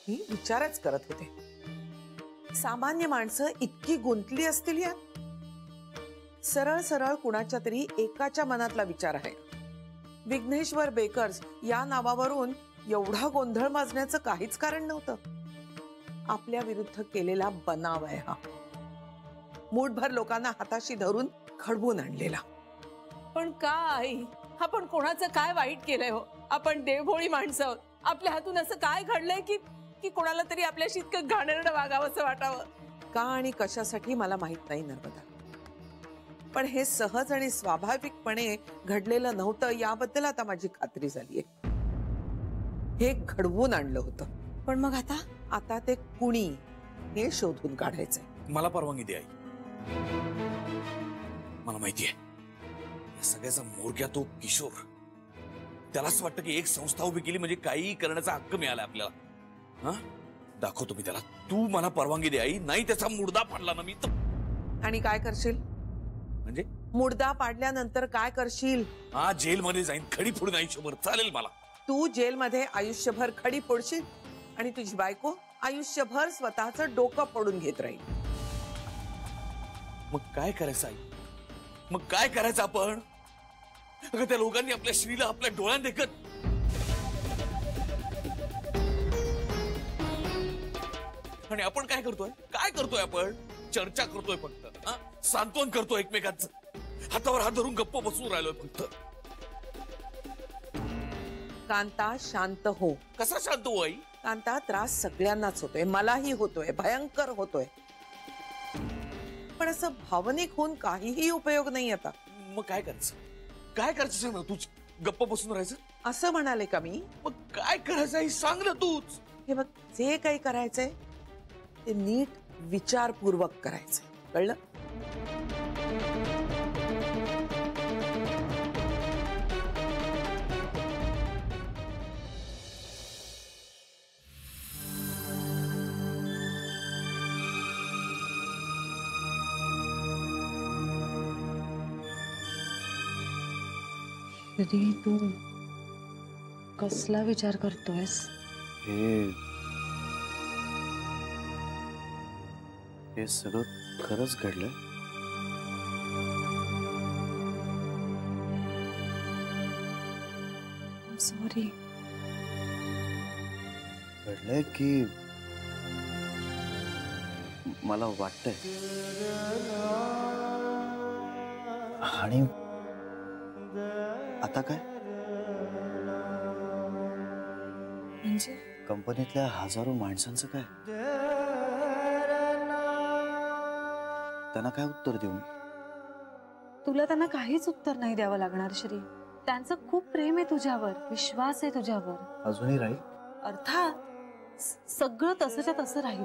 मी विचारच करत होते, सामान्य माणसं इतकी गुंतली असतील यात? सरळ सरळ कुणाच्या तरी एकाच्या मनातला विचार आहे. विघ्नेश्वर बेकर्स या नावावरून एवढा गोंधळ माजण्याचं काहीच कारण नव्हतं. आपल्या विरुद्ध केलेला बनाव आहे हा. मूठभर लोकांना हाताशी धरून खडबून आणलेला. पण का आई, आपण कोणाचं काय वाईट केलंय हो? आपण देवभोळी माणसं आहोत. आपल्या हातून असं काय घडलंय की कोणाला तरी आपल्याशी इतकं घाणेरडं वागावंसं वाटावं? का आणि कशासाठी मला माहित नाही नर्मदा, पण हे सहज आणि स्वाभाविकपणे घडलेलं नव्हतं याबद्दल आता माझी खात्री झालीये. हे घडवून आणलं होतं. पण मग आता ते कुणी हे शोधून काढायचंय. मला परवानगी दे आई. मला माहितीये या सगळ्याचा मोरक्या तो किशोर. त्यालाच वाटतं की एक संस्था उभी केली म्हणजे काही करण्याचा हक्क मिळाला आपल्याला. हा, दाखवतो मी त्याला. तू मला परवानगी दे आई, नाही त्याचा मुर्दा पाडला ना मी तर. आणि काय करशील? म्हणजे मुर्दा पाडल्यानंतर काय करशील? हा, जेलमध्ये जाईन, खडी फोडून आयुष्यभर. चालेल मला. तू जेलमध्ये आयुष्यभर खडी फोडशील आणि तुझी बायको आयुष्यभर स्वतःचं डोकं फोडून घेत राहील. मग काय करायचं आई? मग काय करायचं आपण? अगं त्या लोकांनी आपल्या श्रीला आपल्या डोळ्यात देखत. आणि आपण काय करतोय? आपण चर्चा करतोय फक्त. सांत्वन करतोय एकमेकांचं. हातावर हात धरून गप्प बसून राहिलोय फक्त. कांता शांत हो. कसा शांत हो आई? कांता, त्रास सगळ्यांनाच होतोय, मलाही होतोय, भयंकर होतोय. पण असं भावनिक होऊन काहीही उपयोग नाही आता. मग काय करायचं? काय करायचं सांग ना तूच. गप्प बसून राहायचं असं म्हणाले का मी? मग काय करायचं आई सांग ना तूच. हे बघ, जे काही करायचंय ते नीट विचारपूर्वक करायचंय, कळलं? श्री, तू कसला विचार करतोयस? हे सगळं खरंच घडलंय? सॉरी. घडलंय की मला वाटतंय. आणि आता काय? म्हणजे कंपनीतल्या हजारो माणसांचं काय? त्यांना काय उत्तर देऊ? तुला त्यांना काहीच उत्तर नाही द्यावं लागणार श्री. त्यांचं खूप प्रेम आहे तुझ्यावर, विश्वास आहे तुझ्यावर. अजूनही राहील? अर्थात सगळं तसंच्या तसं राहील.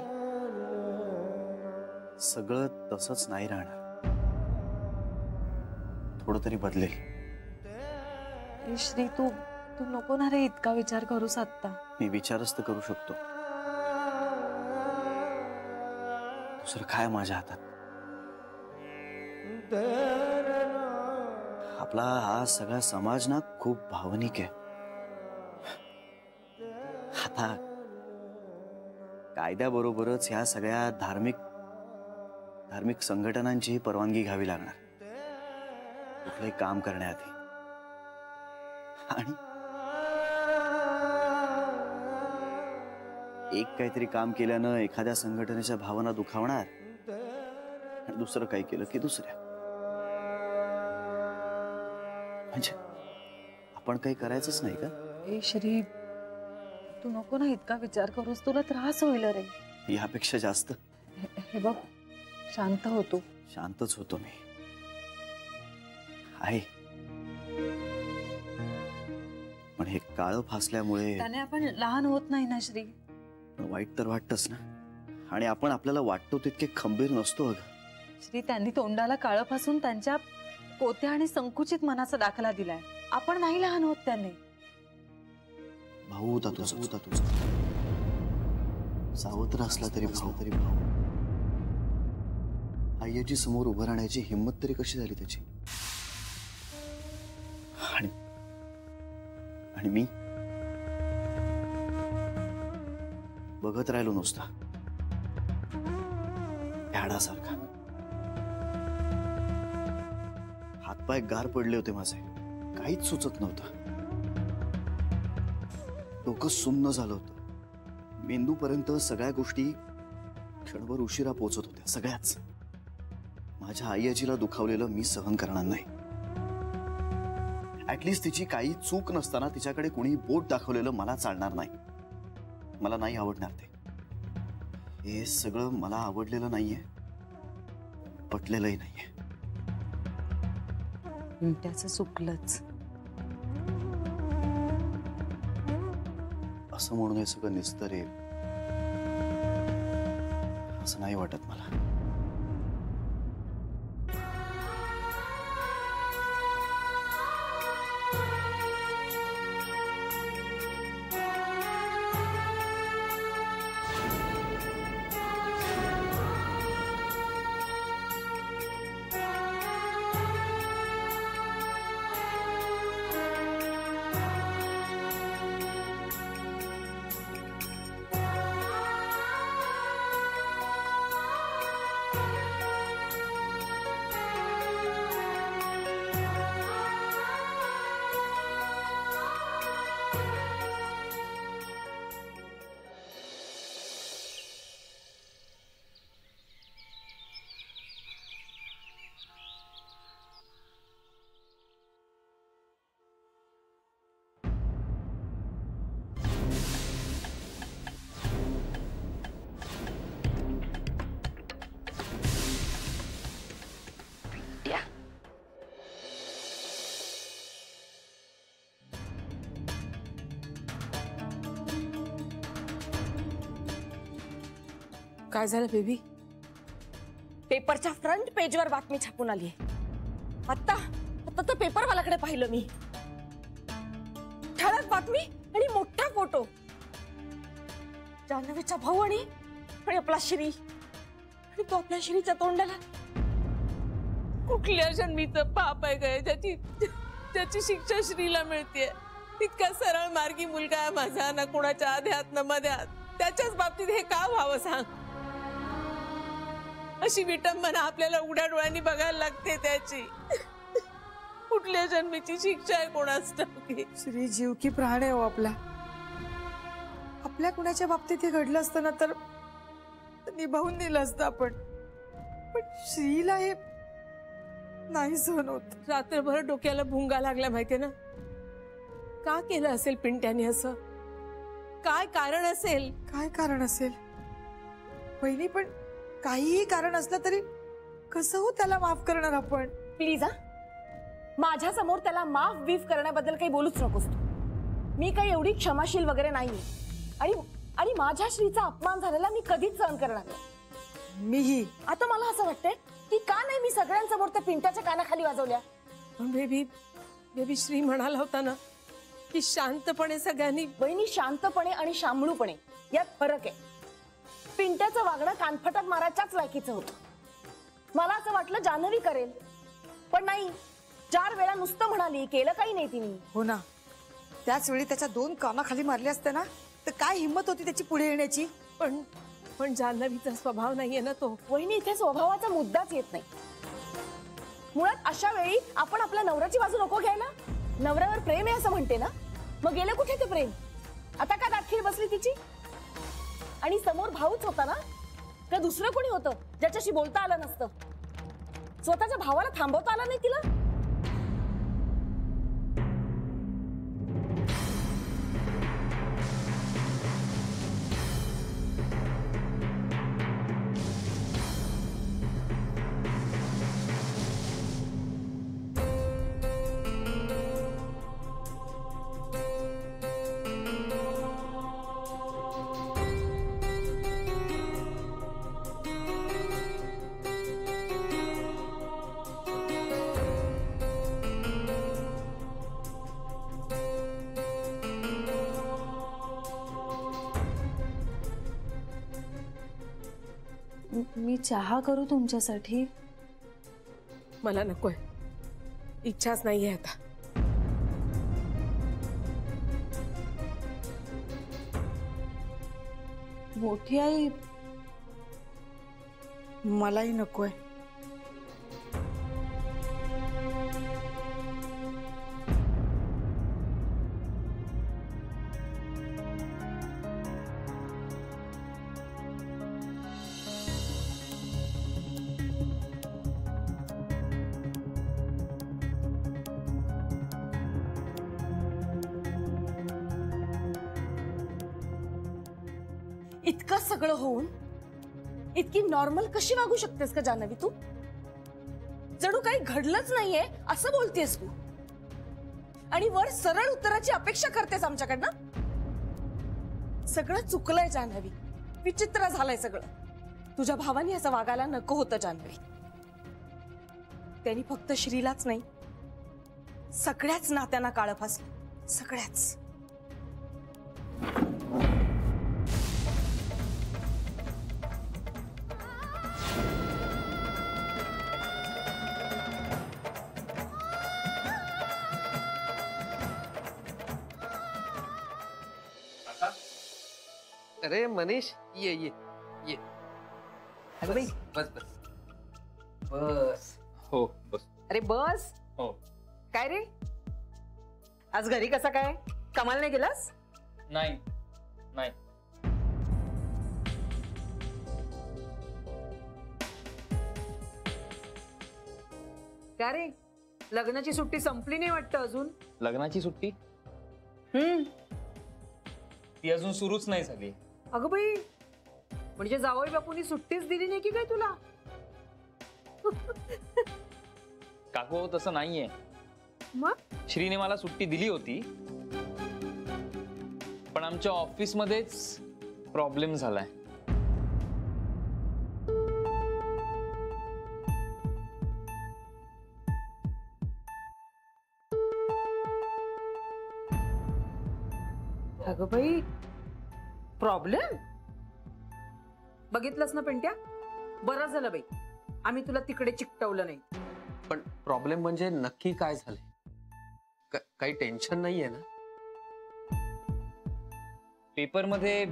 सगळं तसंच नाही राहणार. थोडं तरी बदलेल. श्री, तू नको ना रे इतका विचार करूस आत्ता. मी विचारच तर करू शकतो. दुसरं काय माझ्या हातात? आपला हा सगळा समाज ना खूप भावनिक आहे. आता कायद्याबरोबरच ह्या सगळ्या धार्मिक संघटनांचीही परवानगी घ्यावी लागणार कुठलंही काम करण्याआधी. आणि एक काहीतरी काम केल्यानं एखाद्या संघटनेच्या भावना दुखावणार आणि दुसरं काही केलं की दुसऱ्या. म्हणजे आपण काही करायचंच नाही का? ए श्री, तू नको ना इतका विचार करूस, तुला त्रास होईल रे. यापेक्षा जास्त. हे बघ, शांत होतो. शांतच होतो मी. आहे पण हे काळं फासल्यामुळे त्याने आपण लहान होत नाही ना श्री. वाईट तर वाटतच ना. आणि आपण आपल्याला वाटतो तितके खंबीर नसतो अगं. श्री, त्यांनी तोंडाला काळं फासून त्यांच्या कोत्या आणि संकुचित मनाचा दाखला दिलाय. आपण नाही लहान होत त्याने. भाऊ होता तुझा. सावत्र असला तरी भाऊ. आईची समोर उभं राहण्याची हिंमत तरी कशी झाली त्याची. आणि मी बघत राहिलो नुसता याडासारखा. हातपाय गार पडले होते माझे, काहीच सुचत नव्हतं. डोकं सुन्न झालं होतं. मेंदूपर्यंत सगळ्या गोष्टी क्षणभर उशिरा पोहोचत होत्या, सगळ्याच. माझ्या आई आजीला दुखावलेलं मी सहन करणार नाही. ऍटलिस्ट तिची काही चूक नसताना तिच्याकडे कोणी बोट दाखवलेलं मला चालणार नाही. मला नाही आवडणार ते. हे सगळं मला आवडलेलं नाहीये, पटलेलंही नाहीये. पिंट्याचं चुकलंच. असं म्हणून हे सगळं निस्तरे असं नाही वाटत मला. काय झालं बेबी? पेपरच्या फ्रंट पेजवर बातमी छापून आली. आता तर पेपरवाल्याकडे पाहिलं मी. ठळक बातमी आणि मोठा फोटो. जान्हवीचा भाऊ आणि आपला श्री. आणि तो आपल्या श्रीच्या तोंडाला कुठल्या जन्मीचं पाप आहे गं त्याची शिक्षा श्रीला मिळतेय. इतका सरळ मार्गी मुलगा आहे माझा, ना कोणाच्या आध्यात ना मध्यात. त्याच्याच बाबतीत हे का व्हावं सांग? अशी विटंबना आपल्याला उघड्या डोळ्यांनी बघायला लागते त्याची. कुठल्या जन्मीची शिक्षा आहे कोणाच ठाऊक. श्री जीव की प्राण आहे हो आपला. आपल्या कुणाच्या बाबतीत हे घडलं असतं ना तर निभावून नेलं असतं आपण. पण श्रीला हे नाही सहन होत. रात्रभर डोक्याला भुंगा लागला माहितीये ना. का केलं असेल पिंट्याने असं? काय कारण असेल? काय कारण असेल बहिणी? पण काहीही कारण असलं तरी कसं हो त्याला माफ करणार आपण? प्लीज हा, माझ्या समोर त्याला माफ बीफ करण्याबद्दल काही बोलूच नकोस तू. मी काही एवढी क्षमाशील वगैरे नाहीये. आणि माझ्या श्रीचा अपमान झालेला मी कधीच सहन करणार नाही. मीही. आता मला असं वाटतंय की का नाही मी सगळ्यांसमोर त्या पिंट्याच्या कानाखाली वाजवल्या. पण बेबी श्री म्हणाला होता ना की शांतपणे सगळ्यांनी. बहिणी, शांतपणे आणि शांबळूपणे यात फरक आहे. पिंट्याचं वागणं कानफटात मारायच्याच लायकीचं होतं. मला असं वाटलं जान्हवी करेल, पण नाही. 4 वेळा नुसतं म्हणाली, केलं काही नाही तिने. हो ना, त्याच वेळी त्याच्या 2 कानाखाली मारले असते ना तर काय हिंमत होती त्याची पुढे येण्याची. पण जान्हवीचा स्वभाव नाहीये ना तो. वहिनी, इथे स्वभावाचा मुद्दाच येत नाही. मुळात अशा वेळी आपण आपल्या नवऱ्याची बाजू नको घ्यायला. नवऱ्यावर प्रेम आहे असं म्हणते ना, मग गेलं कुठे ते प्रेम? आता का दाखील बसली तिची? आणि समोर भाऊच होता ना, का दुसरं कोणी होतं ज्याच्याशी बोलता आलं नसतं? स्वतःच्या भावाला थांबवता आलं नाही तिला? मी चहा करू तुमच्यासाठी? मला नकोय, इच्छाच नाहीये आता. मोठी आई मलाही नकोय. इतकं सगळं होऊन इतकी नॉर्मल कशी वागू शकतेस का जान्हवी तू? जणू काही घडलंच नाहीये असं बोलतेस तू आणि वर सरळ उत्तराची अपेक्षा करतेस आमच्याकडनं. सगळं चुकलंय जान्हवी, विचित्र झालंय सगळं. तुझ्या भावानी असं वागायला नको होतं जान्हवी. त्यांनी फक्त श्रीलाच नाही सगळ्याच नात्यांना काळं फासलं, सगळ्याच. अरे मनीष ये ये ये. अगं बाई, बस बस बस. हो बस. अरे बस. हो. काय रे, आज घरी कसा काय? कमाल नाही गेलास? नाही नाही. का रे, लग्नाची सुट्टी संपली नाही वाटतं अजून? लग्नाची सुट्टी ती अजून सुरूच नाही झाली. अगं बाई, म्हणजे जावई बापूंनी सुट्टीच दिली नाही की काय तुला? काकू तसं नाहीये. मग श्रीने मला सुट्टी दिली होती, पण आमच्या ऑफिस मध्येच प्रॉब्लेम झालाय. अगं बाई, प्रॉब्लेम? बघितलंस ना पिंट्या, बरं झालं बाई आम्ही तुला तिकडे चिकटवलं नाही. पण प्रॉब्लेम म्हणजे नक्की काय झालंय? काही टेन्शन नाहीये ना? पेपर मध्ये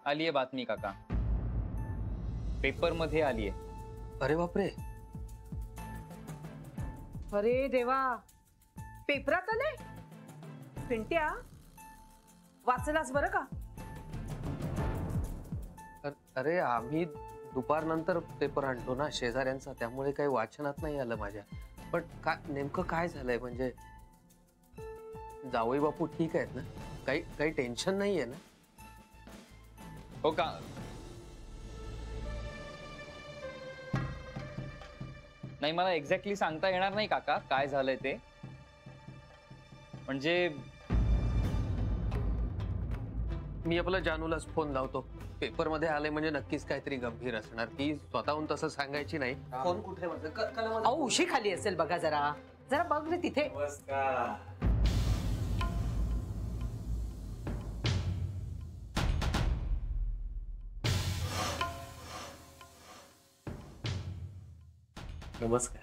आलीये बातमी काका, पेपर मध्ये आलीये. अरे बापरे. अरे देवा, पेपरात आले? पिंट्या, वाचलास बरं का? अरे आम्ही दुपारनंतर पेपर आणतो ना शेजाऱ्यांचा, त्यामुळे काही वाचनात नाही आलं माझ्या. पण नेमकं काय झालंय? म्हणजे जावई बापू ठीक आहेत ना? काही टेन्शन नाहीये ना? हो का? नाही, मला एक्झॅक्टली सांगता येणार नाही काका काय झालंय ते. म्हणजे मी आपला जानूलाच फोन लावतो. पेपर मध्ये आलंय म्हणजे नक्कीच काहीतरी गंभीर असणार. ती स्वतःहून तसं सांगायची नाही. फोन कुठे माझा? अहो, उशी खाली असेल बघा, जरा जरा बघ रे तिथे. नमस्कार.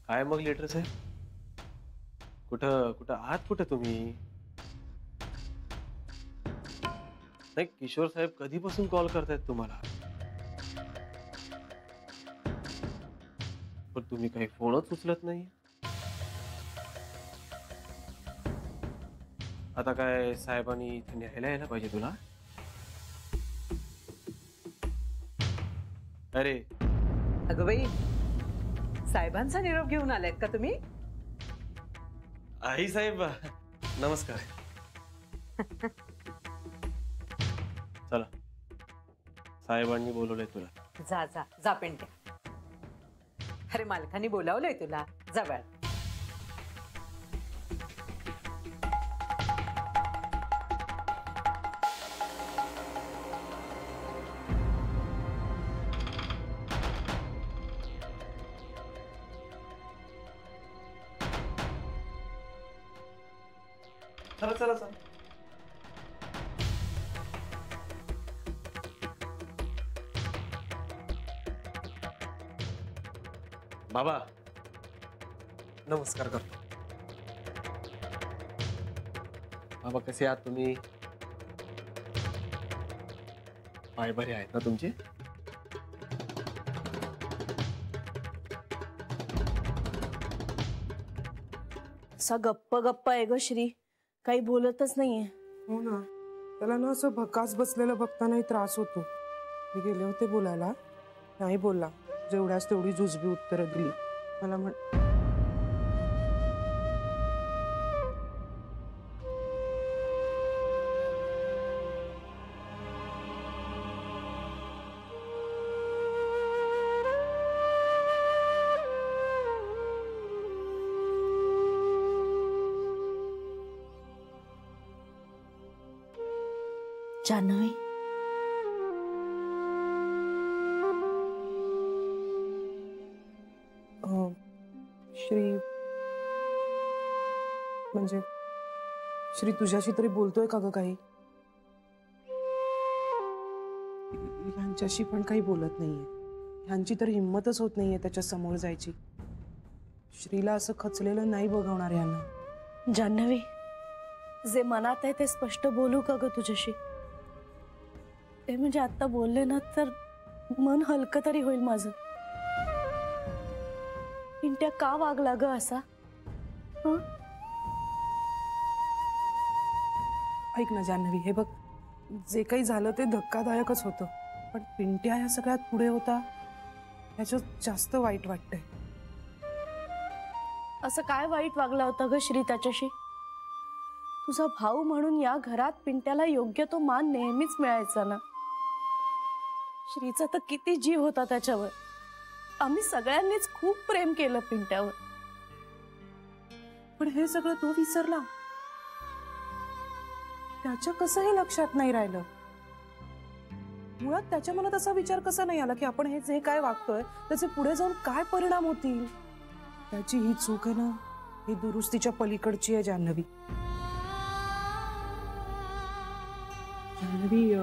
काय मग लेटर साहेब, कुठं आहात? कुठं तुम्ही? नाही, किशोर साहेब कधीपासून कॉल करतायत तुम्हाला? पण तुम्ही काही फोनच उचलत नाही. आता काय साहेबांनी इथे न्यायला यायला पाहिजे तुला? अरे अगं बाई, साहेबांचा निरोप घेऊन आलायत का तुम्ही? आई साहेब नमस्कार. चला, साहेबांनी बोलवलंय तुला. जा जा जा पिंट्या. अरे मालकांनी बोलावलंय तुला, जा बाळ. चला चला चला. बाबा नमस्कार करतो. बाबा कसे आहात तुम्ही? पाय बरे आहेत ना तुमचे? असा गप्प गप्प आहे ग श्री, काही बोलतच नाहीये. हो ना, त्याला ना असं भकास बसलेलं बघतानाही त्रास होतो. मी गेले होते बोलायला, नाही बोलला. जेवढ्याच तेवढी जुजबी उत्तरं दिली. मला जान्हवी, श्री, म्हणजे श्री तुझ्याशी तरी बोलतोय का ग काही? ह्यांच्याशी पण काही बोलत नाहीये. ह्यांची तर हिंमतच होत नाहीये त्याच्या समोर जायची. श्रीला असं खचलेलं नाही बघवणार यांना. जान्हवी, जे मनात आहे ते स्पष्ट बोलू का ग तुझ्याशी? ते म्हणजे आता बोलले ना तर मन हलकं तरी होईल माझं. पिंट्या का वागला ग असा? ऐक ना जान्हवी, हे बघ, जे काही झालं ते धक्कादायकच होतं, पण पिंट्या ह्या सगळ्यात पुढे होता ह्याच्यात जास्त वाईट वाटतंय. असं काय वाईट वागला होता ग श्री त्याच्याशी? तुझा भाऊ म्हणून या घरात पिंट्याला योग्य तो मान नेहमीच मिळायचा ना. श्रीचा तर किती जीव होता त्याच्यावर. आम्ही सगळ्यांनीच खूप प्रेम केलं पिंट्यावर. पण हे सगळं तो विसरला. त्याच्या कसंही लक्षात नाही राहिलं. मुळात त्याच्या मनात असा विचार कसा नाही आला की आपण हे जे काय वागतोय त्याचे पुढे जाऊन काय परिणाम होतील. त्याची ही चूक आहे ना, ही दुरुस्तीच्या पलीकडची आहे जान्हवी. जान्हवी,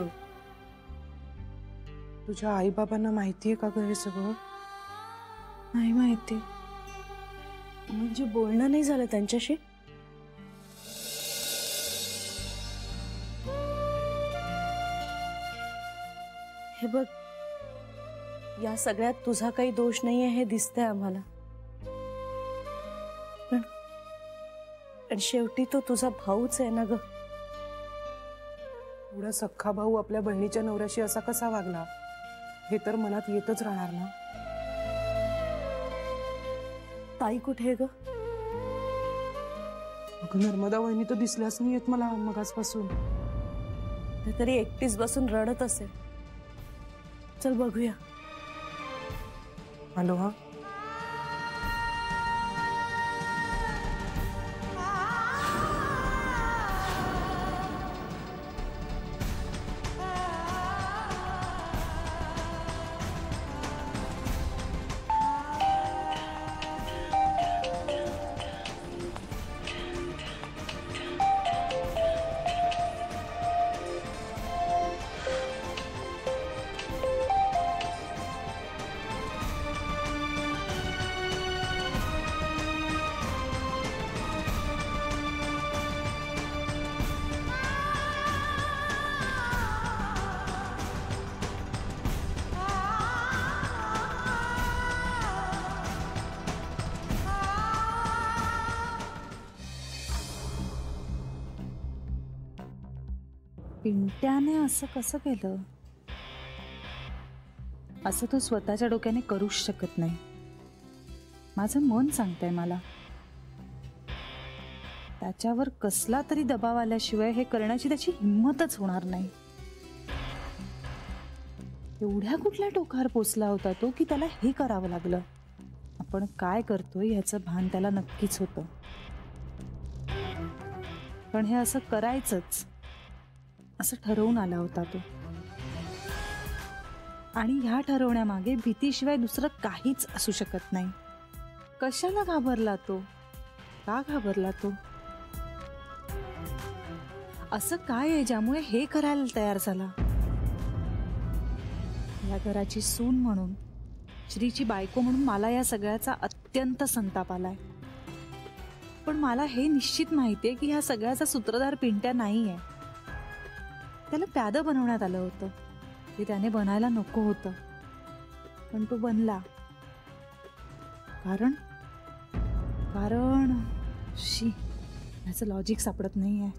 तुझ्या आई बाबांना माहितीये का ग हे सगळं? नाही माहिती. म्हणजे बोलणं नाही झालं त्यांच्याशी? हे बघ, या सगळ्यात तुझा काही दोष नाहीये हे दिसतंय आम्हाला, पण शेवटी तो तुझा भाऊच आहे ना ग. एवढा सख्खा भाऊ आपल्या बहिणीच्या नवऱ्याशी असा कसा वागला हे तर मनात येतच राहणार ना. ताई कुठे आहे ग? नर्मदा वहिनी तर दिसल्याच नाही येत मला मगाचपासून. ते तरी एकटीच बसून रडत असेल. चल बघूया. हॅलो, हा पिंट्याने असं कसं केलं? असं तो स्वतःच्या डोक्याने करूच शकत नाही. माझं मन सांगतंय मला त्याच्यावर कसला तरी दबाव आल्याशिवाय हे करण्याची त्याची हिंमतच होणार नाही. एवढ्या कुठल्या टोकावर पोचला होता तो की त्याला हे करावं लागलं. आपण काय करतोय ह्याचं भान त्याला नक्कीच होतं, पण हे असं करायचंच असं ठरवून आला होता तो. आणि ह्या ठरवण्यामागे भीतीशिवाय दुसरं काहीच असू शकत नाही. कशाला घाबरला तो? का घाबरला तो? असं काय आहे ज्यामुळे हे करायला तयार झाला? या घराची सून म्हणून, श्रीची बायको म्हणून मला या सगळ्याचा अत्यंत संताप आलाय. पण मला हे निश्चित माहितीये की ह्या सगळ्याचा सूत्रधार पिंट्या नाहीये. त्याला प्यादं बनवण्यात आलं होतं. ते त्याने बनायला नको होतं, पण तो बनला. कारण कारण शी, ह्याचं लॉजिक सापडत नाहीये.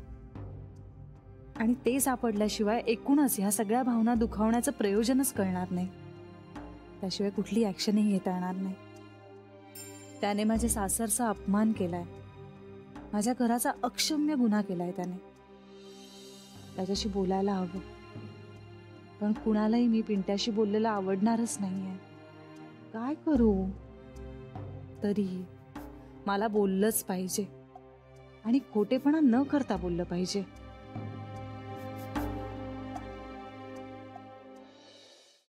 आणि ते सापडल्याशिवाय एकूणच ह्या सगळ्या भावना दुखावण्याचं प्रयोजनच कळणार नाही. त्याशिवाय कुठली ऍक्शनही घेता येणार नाही. त्याने माझ्या सासरचा अपमान केलाय, माझ्या घराचा अक्षम्य गुन्हा केलाय त्याने. त्याच्याशी बोलायला हवं, पण कुणालाही मी पिंट्याशी बोललेलं आवडणारच नाहीये. काय करू? तरीही मला बोललंच पाहिजे, आणि खोटेपणा न करता बोललं पाहिजे.